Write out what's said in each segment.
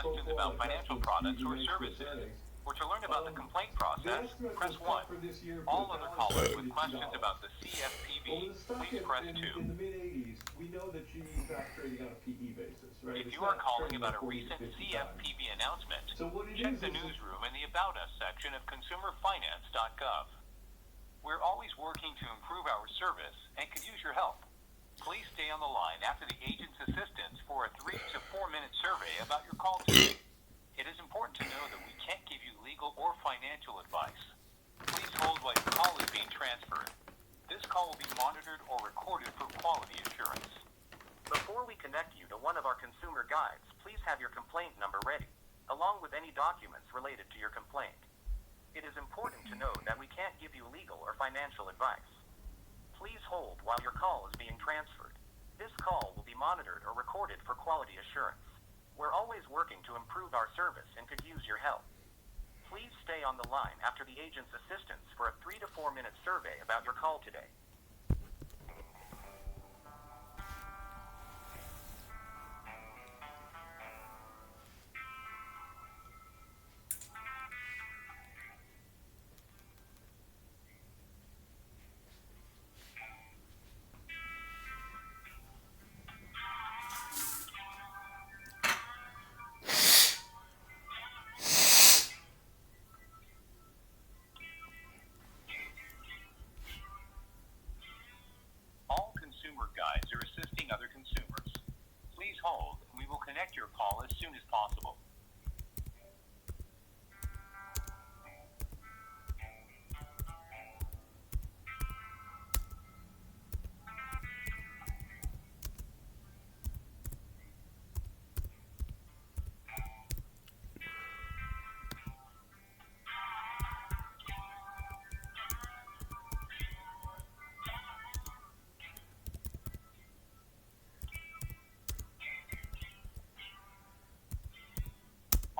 questions about financial products or services, or to learn about the complaint process, press 1. All other callers with questions about the Cfpb, please press 2. In the mid-'80s, we know that GE back trading on a PE basis, right? If you are calling about a recent Cfpb announcement, check the newsroom in the About Us section of consumerfinance.gov. We're always working to improve our service and could use your help. Please stay on the line after the agent's assistance for a 3 to 4 minute survey about your call today. It is important to know that we can't give you legal or financial advice. Please hold while your call is being transferred. This call will be monitored or recorded for quality assurance. Before we connect you to one of our consumer guides, please have your complaint number ready, along with any documents related to your complaint. It is important to know that we can't give you legal or financial advice. Please hold while your call is being transferred. This call will be monitored or recorded for quality assurance. We're always working to improve our service and could use your help. Please stay on the line after the agent's assistance for a 3 to 4 minute survey about your call today. All consumer guides are assisting other consumers. Please hold, and we will connect your call as soon as possible.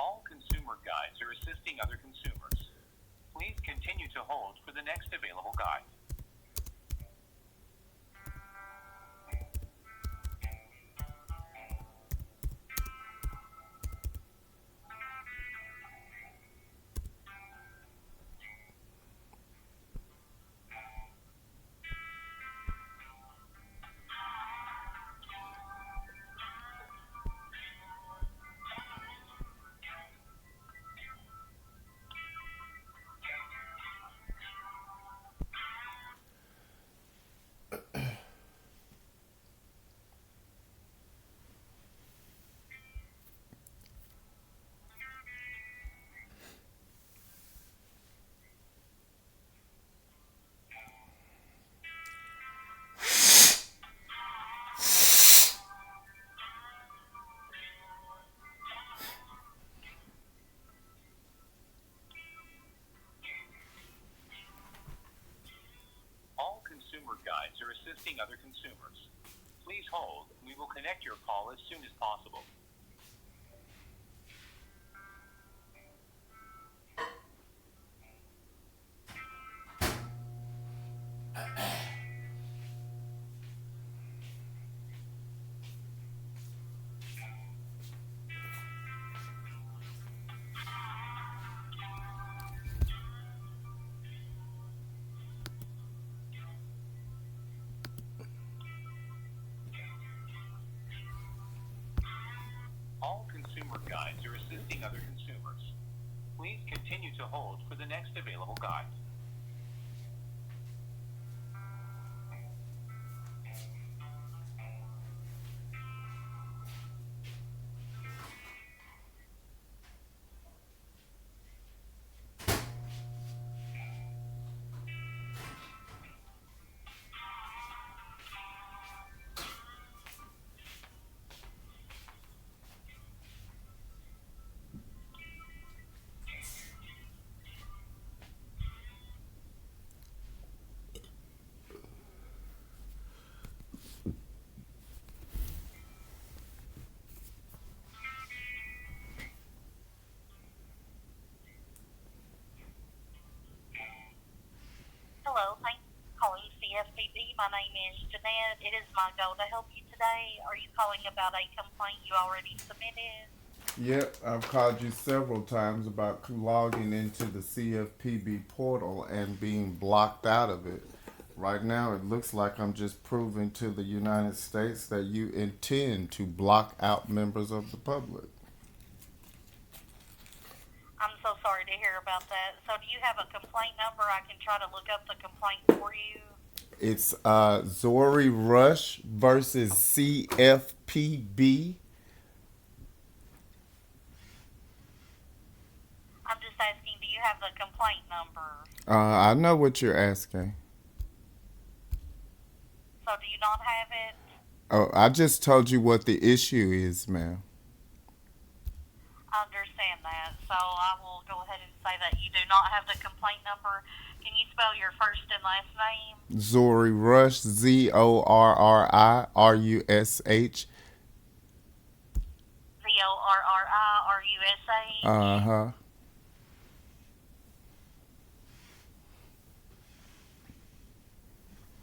All consumer guides are assisting other consumers. Please continue to hold for the next available guide. All consumer guides are assisting other consumers. Please hold, and we will connect your call as soon as possible. All consumer guides are assisting other consumers. Please continue to hold for the next available guide. Hello, thanks for calling Cfpb. My name is Jeanette. It is my goal to help you today. Are you calling about a complaint you already submitted? Yep, I've called you several times about logging into the CFPB portal and being blocked out of it. Right now, it looks like I'm just proving to the United States that you intend to block out members of the public. I'm so sorry to hear about that. So do you have a complaint number? I can try to look up the complaint for you. It's Zori Rush versus CFPB. I'm just asking, do you have the complaint number? I know what you're asking. So do you not have it? Oh, I just told you what the issue is, ma'am. I understand that. So I will go ahead and say that you do not have the complaint number. Can you spell your first and last name? Zori Rush, ZORRIRUSH. ZORRIRUSH. Uh huh.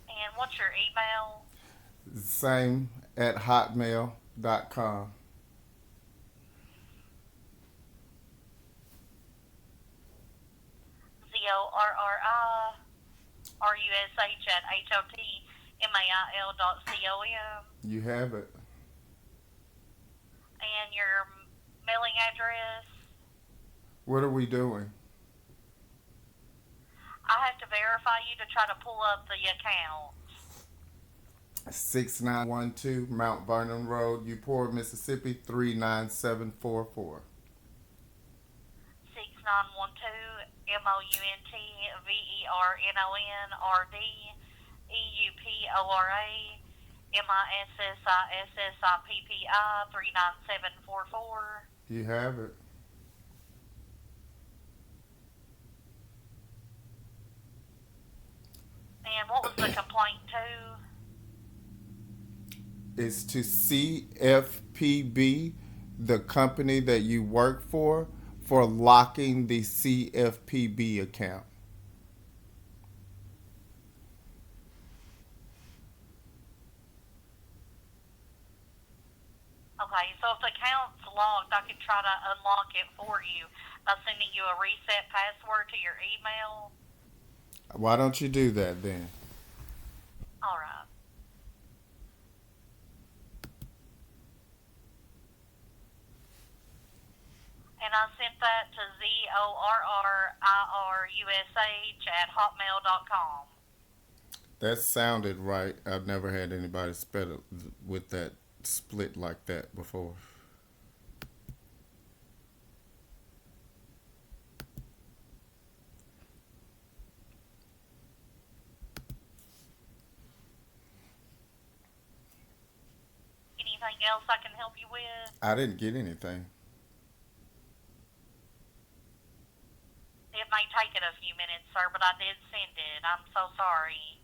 And what's your email? Same at hotmail.com. ZORRIRUSH@HOTMAIL.com. You have it. And your mailing address? What are we doing? I have to verify you to try to pull up the account. 6912 Mount Vernon Road, Uport, Mississippi 39744. 6912 MOUNTVERNONRD EUPORA MISSISSIPPI 39744. You have it. And what was the complaint to? It's to CFPB, the company that you work for locking the CFPB account. Okay, so if the account's locked, I can try to unlock it for you by sending you a reset password to your email. Why don't you do that then? All right. And I sent that to ZORRIRUSH@hotmail.com. That sounded right. I've never had anybody spell it with that split like that before. Anything else I can help you with? I didn't get anything. It may take it a few minutes, sir, but I did send it. I'm so sorry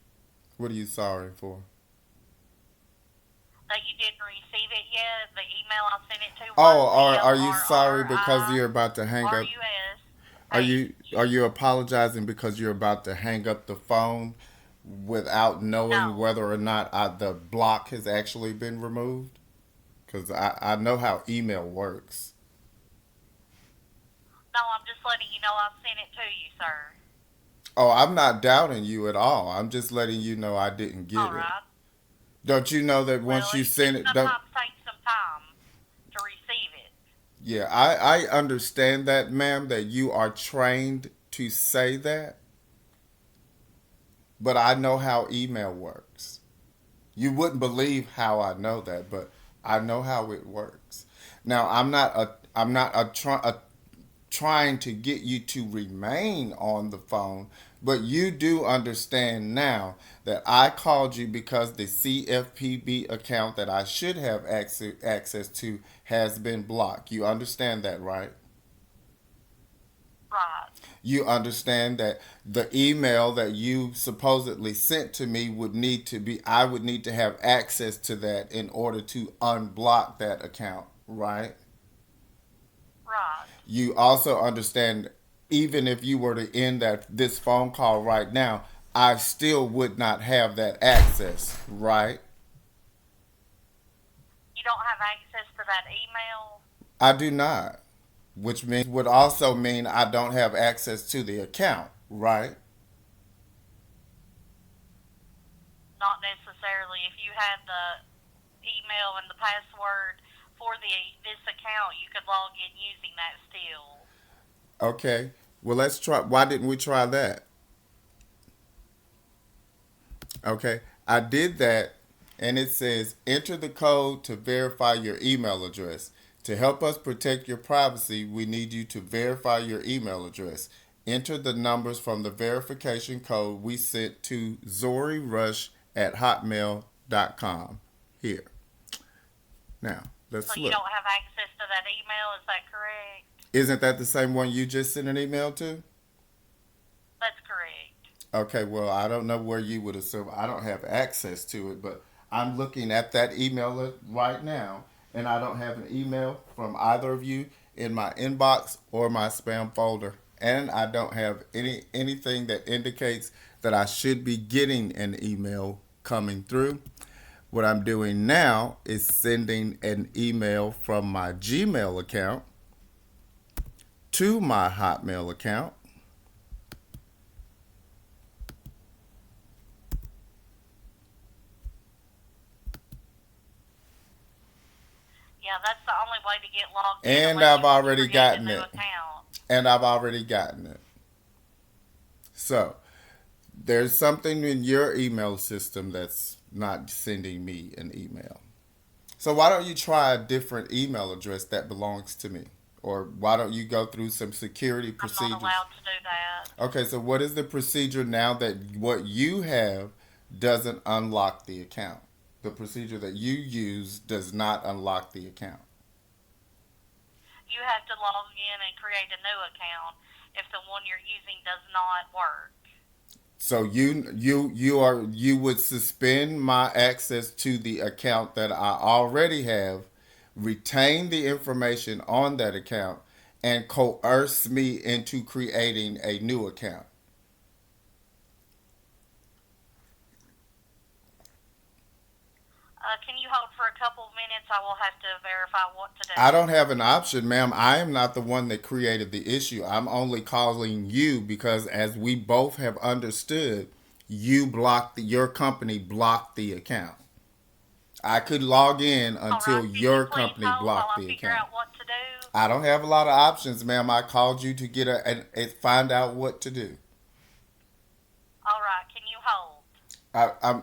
What are you sorry for? that you didn't receive it yet. The email I sent it to was Oh, are you sorry because you're about to hang up? RUS. Are you apologizing because you're about to hang up the phone without knowing No. whether or not the block has actually been removed? Because I know how email works. No, I'm just letting you know I sent it to you, sir. Oh, I'm not doubting you at all. I'm just letting you know I didn't get All it. right. Don't you know that once you send it, don't? Sometimes takes some time to receive it. Yeah, I understand that, ma'am, that you are trained to say that. But I know how email works. You wouldn't believe how I know that, but I know how it works. Now, I'm not trying to get you to remain on the phone, but you do understand now that I called you because the CFPB account that I should have access to has been blocked. You understand that, right? Right. You understand that the email that you supposedly sent to me I would need to have access to that in order to unblock that account, right? Right. You also understand, even if you were to end this phone call right now, I still would not have that access, right? You don't have access to that email? I do not, which would also mean I don't have access to the account, right? Not necessarily. If you had the email and the password for this account, you could log in using that still. Okay. Well, let's try. Why didn't we try that? Okay. I did that, and it says enter the code to verify your email address. To help us protect your privacy, we need you to verify your email address. Enter the numbers from the verification code we sent to zorirush@hotmail.com. Here. Now, let's So you look. don't have access to that email, is that correct? Isn't that the same one you just sent an email to? That's correct. Okay, well, I don't know where you would assume. I don't have access to it, but I'm looking at that email right now, and I don't have an email from either of you in my inbox or my spam folder. And I don't have anything that indicates that I should be getting an email coming through. What I'm doing now is sending an email from my Gmail account to my Hotmail account. Yeah, that's the only way to get logged in. And unless I've you already create gotten a new it. account. And I've already gotten it. So, there's something in your email system that's not sending me an email. So why don't you try a different email address that belongs to me? Or why don't you go through some security procedures? I'm not allowed to do that. Okay, so what is the procedure now that what you have doesn't unlock the account? The procedure that you use does not unlock the account. You have to log in and create a new account if the one you're using does not work. So you would suspend my access to the account that I already have, retain the information on that account, and coerce me into creating a new account. Can you hold for a couple of minutes? I will have to verify what to do. I don't have an option, ma'am. I am not the one that created the issue. I'm only calling you because, as we both have understood, your company blocked the account. I could log in until your company blocked the account. Out what to do? I don't have a lot of options, ma'am. I called you to get and find out what to do. All right, can you hold?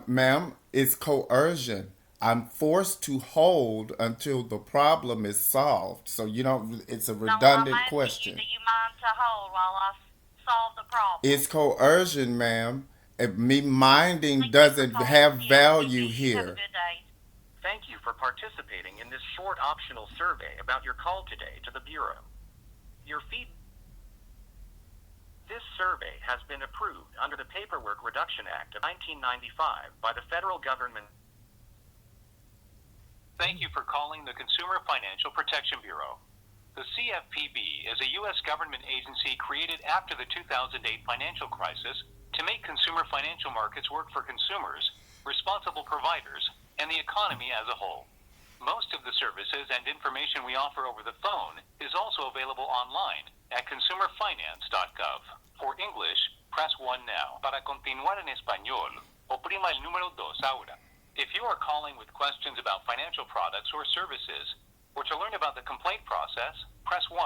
Ma'am, it's coercion. I'm forced to hold until the problem is solved. So it's a redundant question. Do you mind to hold while I solve the problem? It's coercion, ma'am. Me minding doesn't have value here. Have a good day. Thank you for participating in this short optional survey about your call today to the Bureau. This survey has been approved under the Paperwork Reduction Act of 1995 by the federal government. Thank you for calling the Consumer Financial Protection Bureau. The CFPB is a U.S. government agency created after the 2008 financial crisis to make consumer financial markets work for consumers, responsible providers, and the economy as a whole. Most of the services and information we offer over the phone is also available online at consumerfinance.gov. For English, press 1 now. Para continuar en español, oprima el número 2 ahora. If you are calling with questions about financial products or services, or to learn about the complaint process, press 1.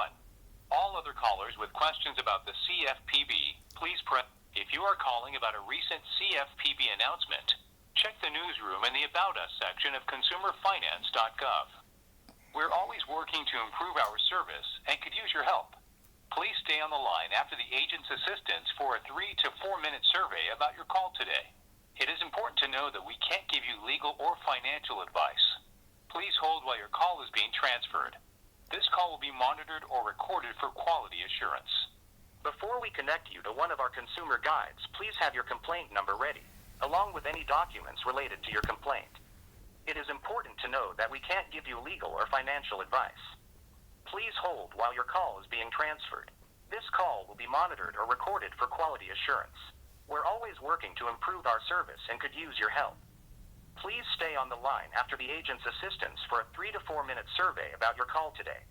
All other callers with questions about the CFPB, please press. If you are calling about a recent CFPB announcement, check the newsroom in the About Us section of consumerfinance.gov. We're always working to improve our service and could use your help. Please stay on the line after the agent's assistance for a 3 to 4 minute survey about your call today. It is important to know that we can't give you legal or financial advice. Please hold while your call is being transferred. This call will be monitored or recorded for quality assurance. Before we connect you to one of our consumer guides, please have your complaint number ready, along with any documents related to your complaint. It is important to know that we can't give you legal or financial advice. Please hold while your call is being transferred. This call will be monitored or recorded for quality assurance. We're always working to improve our service and could use your help. Please stay on the line after the agent's assistance for a 3 to 4 minute survey about your call today.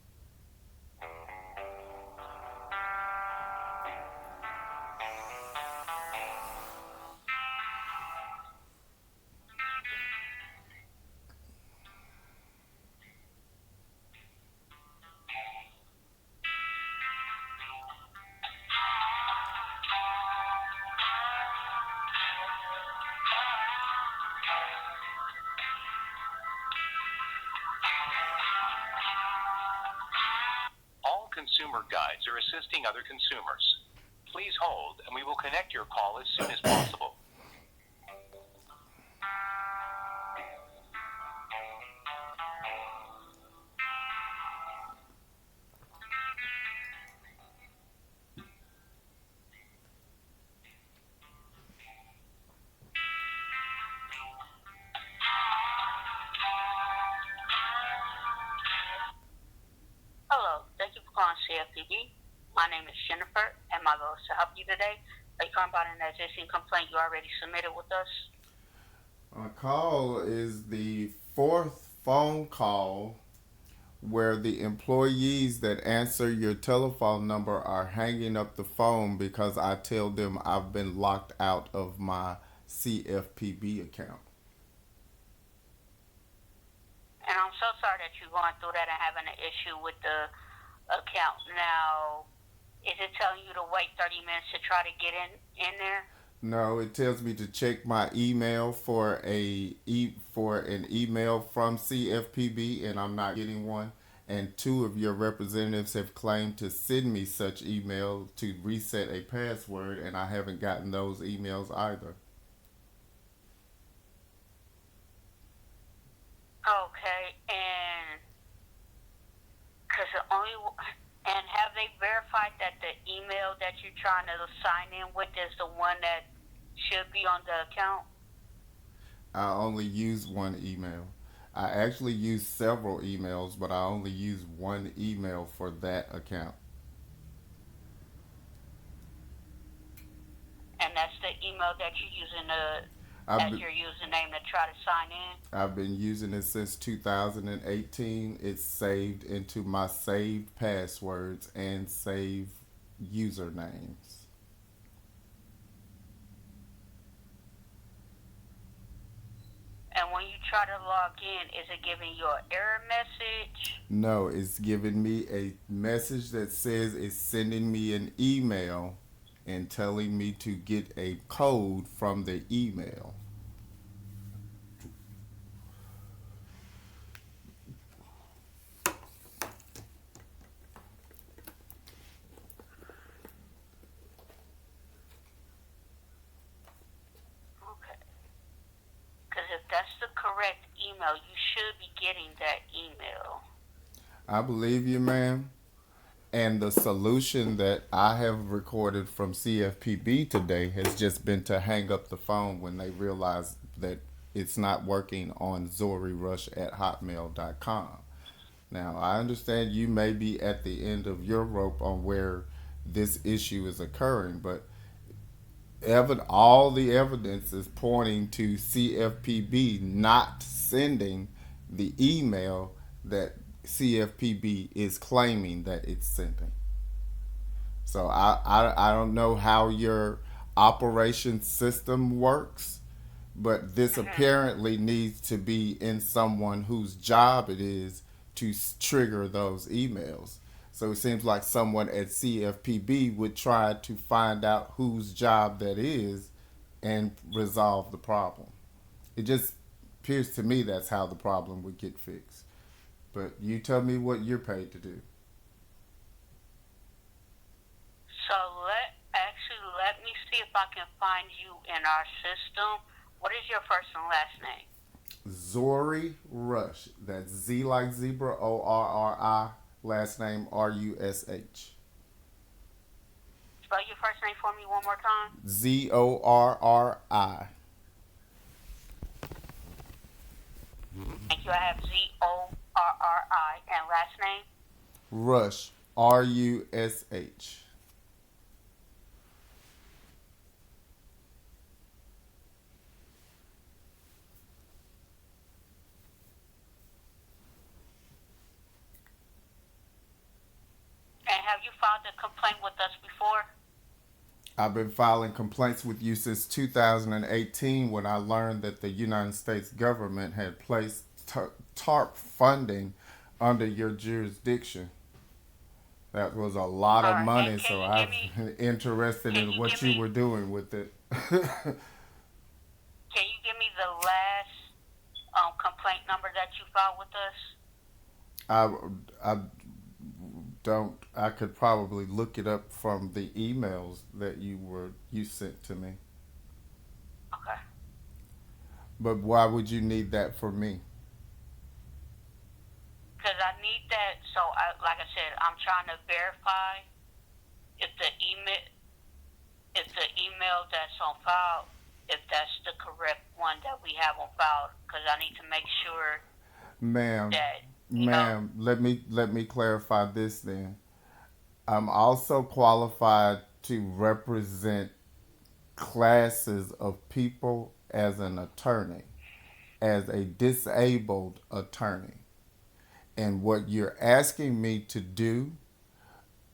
consumer guides or assisting other consumers. Please hold, and we will connect your call as soon as possible. Hello, thank you for calling Cfpb. My name is Jennifer, and my goal is to help you today. Are you calling about an existing complaint you already submitted with us? My call is the fourth phone call where the employees that answer your telephone number are hanging up the phone because I tell them I've been locked out of my CFPB account. And I'm so sorry that you're going through that and having an issue with the account. Now, is it telling you to wait 30 minutes to try to get in there? No, it tells me to check my email for an email from CFPB, and I'm not getting one. And two of your representatives have claimed to send me such email to reset a password, and I haven't gotten those emails either. Okay, and have they verified that the email that you're trying to sign in with is the one that should be on the account? I only use one email. I actually use several emails, but I only use one email for that account. And that's the email that you're using as your username to try to sign in? I've been using it since 2018. It's saved into my saved passwords and saved usernames. And when you try to log in, is it giving you an error message? No, it's giving me a message that says it's sending me an email and telling me to get a code from the email. Okay. Because if that's the correct email, you should be getting that email. I believe you, ma'am. And the solution that I have recorded from CFPB today has just been to hang up the phone when they realize that it's not working on zorirush@hotmail.com. Now, I understand you may be at the end of your rope on where this issue is occurring, but all the evidence is pointing to CFPB not sending the email that CFPB is claiming that it's sending. So I don't know how your operation system works, but this apparently needs to be in someone whose job it is to trigger those emails. So it seems like someone at CFPB would try to find out whose job that is and resolve the problem. It just appears to me that's how the problem would get fixed. But you tell me what you're paid to do. So let me see if I can find you in our system. What is your first and last name? Zori Rush. That's Z like zebra, ORRI. Last name RUSH. Spell your first name for me one more time. ZORRI. Thank you. I have ZORRI. And last name? Rush. RUSH. And have you filed a complaint with us before? I've been filing complaints with you since 2018 when I learned that the United States government had placed TARP funding under your jurisdiction. That was a lot of money, so I'm interested in what you were doing with it. Can you give me the last complaint number that you filed with us? don't. I could probably look it up from the emails that you sent to me. Okay. But why would you need that for me? Because I need that. So, like I said, I'm trying to verify if the email that's on file, if that's the correct one that we have on file. Because I need to make sure Ma'am, that ma'am, let me clarify this then. I'm also qualified to represent classes of people as an attorney, as a disabled attorney. And what you're asking me to do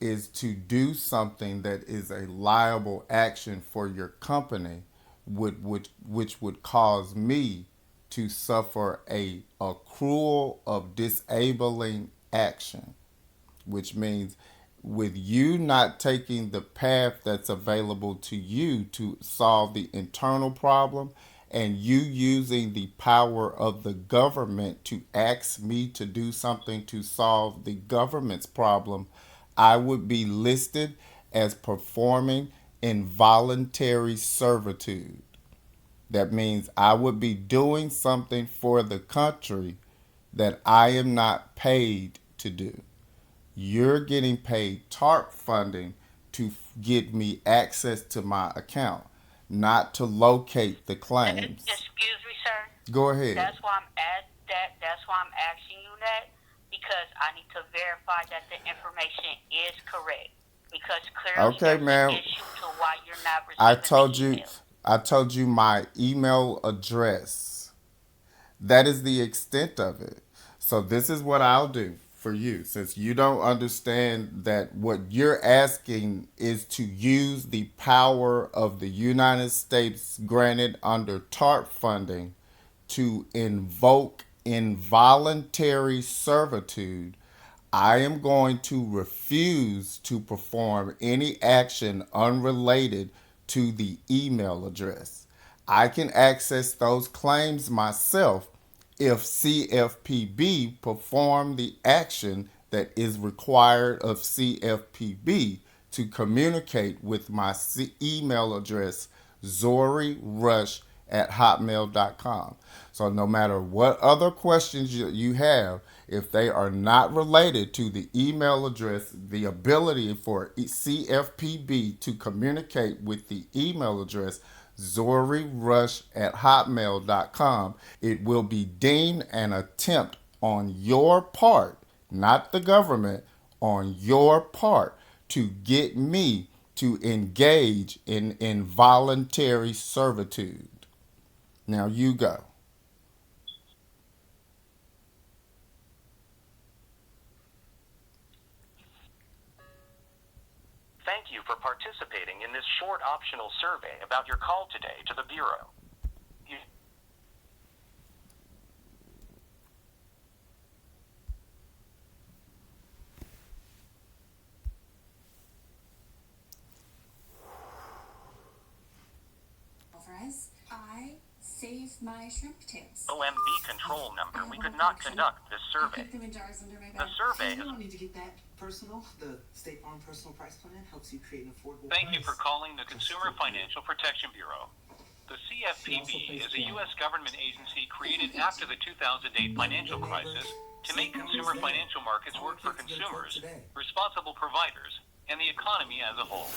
is to do something that is a liable action for your company, which would cause me to suffer a accrual of disabling action, which means with you not taking the path that's available to you to solve the internal problem and you using the power of the government to ask me to do something to solve the government's problem, I would be listed as performing involuntary servitude. That means I would be doing something for the country that I am not paid to do. You're getting paid TARP funding to get me access to my account, not to locate the claims. Excuse me, sir. Go ahead. That's why I'm asking you that, because I need to verify that the information is correct. Because clearly there's an issue to why you're not receiving the email. I told you my email address. That is the extent of it. So this is what I'll do for you, since you don't understand that what you're asking is to use the power of the United States granted under TARP funding to invoke involuntary servitude. I am going to refuse to perform any action unrelated to the email address. I can access those claims myself if CFPB perform the action that is required of CFPB to communicate with my email address, zorirush@hotmail.com. So no matter what other questions you have, if they are not related to the email address, the ability for CFPB to communicate with the email address, zorirush@hotmail.com, it will be deemed an attempt on your part, not the government, on your part to get me to engage in involuntary servitude. Now you go. Thank you for participating in this short optional survey about your call today to the Bureau. I saved my shrimp tails. OMB control number. We could not conduct this survey. I keep them in jars under my bed. The survey You is... don't need to get that personal. The State Farm Personal Price Plan helps you create an affordable Thank you price. for calling the Consumer Financial Protection Bureau. The CFPB is a U.S. government agency created after the 2008 financial crisis to make consumer financial markets work for consumers, responsible providers, and the economy as a whole.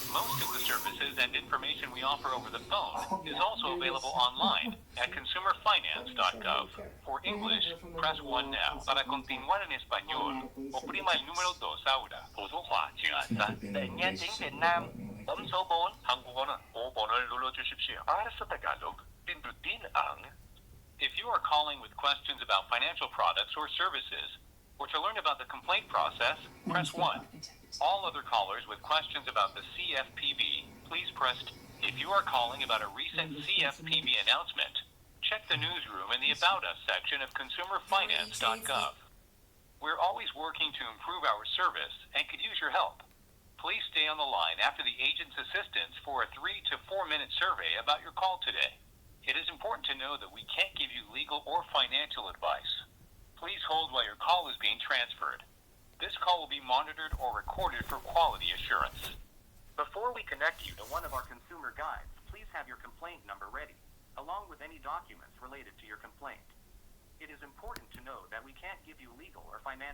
Most of the services and information we offer over the phone is also available online at consumerfinance.gov. For English, press 1 now. Para continuar en español, oprima el número 2 ahora. 普通话请按3. Nghe tiếng Việt Nam, bấm số 4. 한국어는 5번을 눌러주십시오. 알아서 Tagalog, pindutin ang. If you are calling with questions about financial products or services, or to learn about the complaint process, press 1. All other callers with questions about the CFPB, please press 2. If you are calling about a recent CFPB announcement, check the newsroom in the About Us section of consumerfinance.gov. We're always working to improve our service and could use your help. Please stay on the line after the agent's assistance for a 3 to 4 minute survey about your call today. It is important to know that we can't give you legal or financial advice. Please hold while your call is being transferred. This call will be monitored or recorded for quality assurance. Before we connect you to one of our consumer guides, please have your complaint number ready, along with any documents related to your complaint. It is important to know that we can't give you legal or financial